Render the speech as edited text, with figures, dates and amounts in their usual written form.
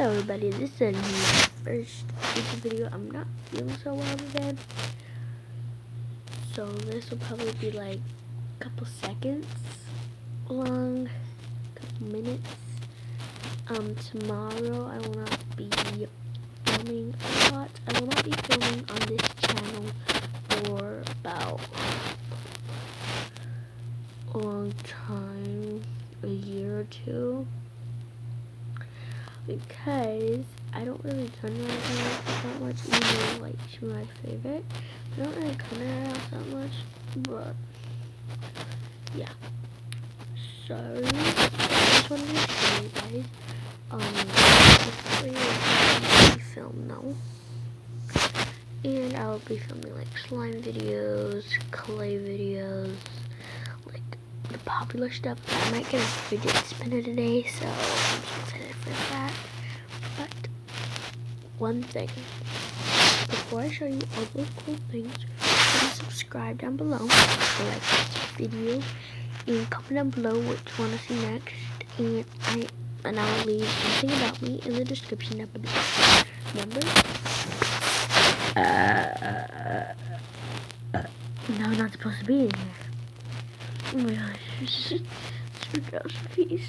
Hello everybody, this is my first YouTube video. I'm not feeling so well today, so this will probably be like a couple seconds long, couple minutes. Tomorrow I will not be filming a lot. I will not be filming on this channel for about a long time, a year or two. Because I don't really turn my house that much, even though like she's my favorite. I don't really come to her house that much, but yeah. So I just wanted to show you guys this is film now. And I will be filming like slime videos, clay videos, like the popular stuff. I might get a fidget spinner today, so I'm so excited for that. But one thing, before I show you all those cool things, please subscribe down below, like this video, and comment down below what you want to see next. And I will leave something about me in the description down below. Remember? No, I'm not supposed to be in here. Oh my gosh, it's just for girls' peace.